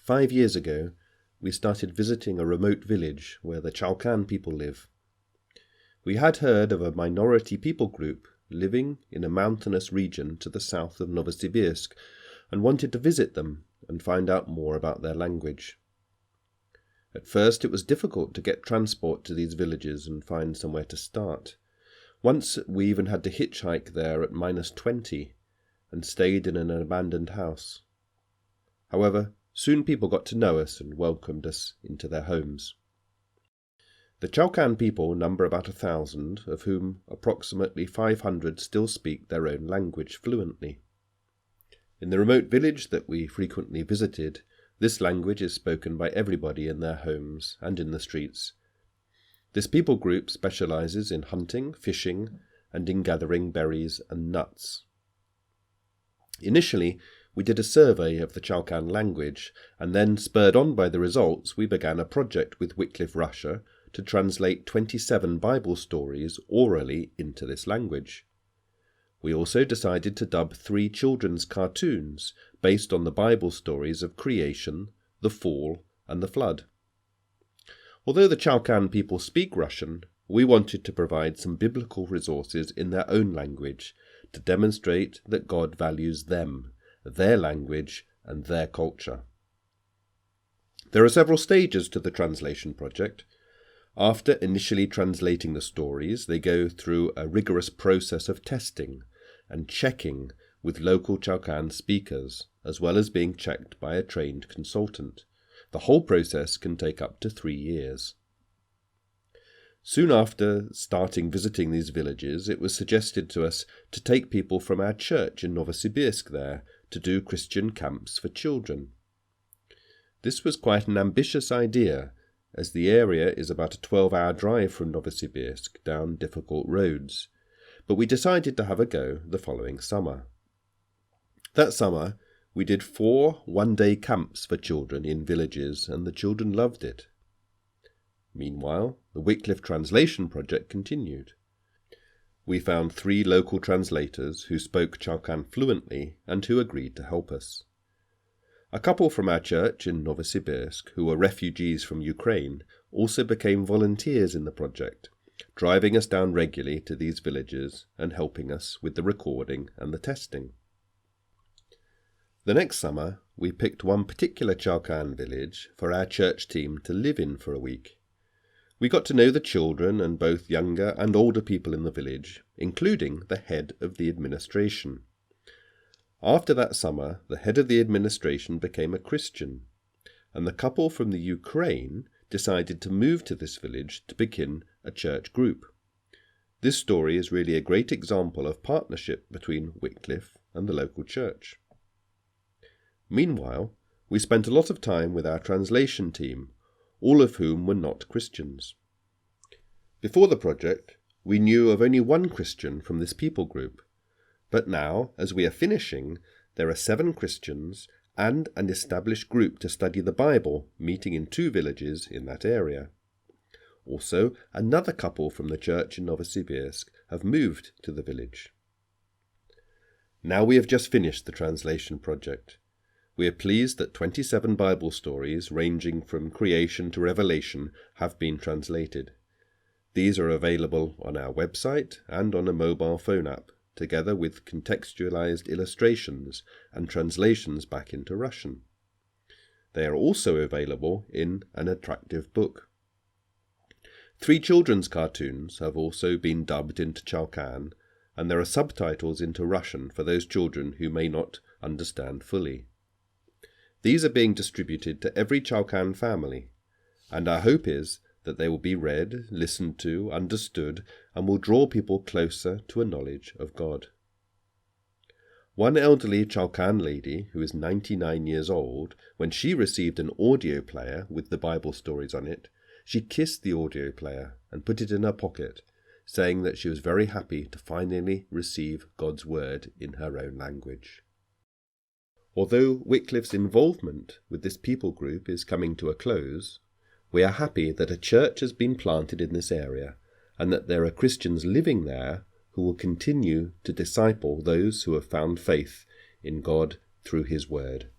5 years ago, we started visiting a remote village where the Chalkan people live. We had heard of a minority people group living in a mountainous region to the south of Novosibirsk and wanted to visit them and find out more about their language. At first it was difficult to get transport to these villages and find somewhere to start. Once we even had to hitchhike there at -20 and stayed in an abandoned house. However, soon people got to know us and welcomed us into their homes. The Chalkan people number about 1,000, of whom approximately 500 still speak their own language fluently. In the remote village that we frequently visited, this language is spoken by everybody in their homes and in the streets. This people group specializes in hunting, fishing, and in gathering berries and nuts. Initially, we did a survey of the Chalkan language, and then, spurred on by the results, we began a project with Wycliffe Russia to translate 27 Bible stories orally into this language. We also decided to dub 3 children's cartoons based on the Bible stories of creation, the fall, and the flood. Although the Chalkan people speak Russian, we wanted to provide some biblical resources in their own language to demonstrate that God values them, their language, and their culture. There are several stages to the translation project. After initially translating the stories, they go through a rigorous process of testing and checking with local Chalkan speakers, as well as being checked by a trained consultant. The whole process can take up to 3 years. Soon after starting visiting these villages, it was suggested to us to take people from our church in Novosibirsk there to do Christian camps for children. This was quite an ambitious idea, as the area is about a 12-hour drive from Novosibirsk down difficult roads, but we decided to have a go the following summer. That summer, we did 4 one-day camps for children in villages, and the children loved it. Meanwhile, the Wycliffe translation project continued. We found 3 local translators who spoke Chalkan fluently and who agreed to help us. A couple from our church in Novosibirsk, who were refugees from Ukraine, also became volunteers in the project, driving us down regularly to these villages and helping us with the recording and the testing. The next summer, we picked one particular Chalkan village for our church team to live in for a week. We got to know the children and both younger and older people in the village, including the head of the administration. After that summer, the head of the administration became a Christian, and the couple from the Ukraine decided to move to this village to begin a church group. This story is really a great example of partnership between Wycliffe and the local church. Meanwhile, we spent a lot of time with our translation team, all of whom were not Christians. Before the project, we knew of only one Christian from this people group, but now, as we are finishing, there are 7 Christians and an established group to study the Bible meeting in 2 villages in that area. Also, another couple from the church in Novosibirsk have moved to the village. Now we have just finished the translation project. We are pleased that 27 Bible stories ranging from creation to Revelation have been translated. These are available on our website and on a mobile phone app, together with contextualized illustrations and translations back into Russian. They are also available in an attractive book. 3 children's cartoons have also been dubbed into Chalkan, and there are subtitles into Russian for those children who may not understand fully. These are being distributed to every Chalkan family, and our hope is that they will be read, listened to, understood, and will draw people closer to a knowledge of God. One elderly Chalkan lady, who is 99 years old, when she received an audio player with the Bible stories on it, she kissed the audio player and put it in her pocket, saying that she was very happy to finally receive God's word in her own language. Although Wycliffe's involvement with this people group is coming to a close, we are happy that a church has been planted in this area and that there are Christians living there who will continue to disciple those who have found faith in God through his word.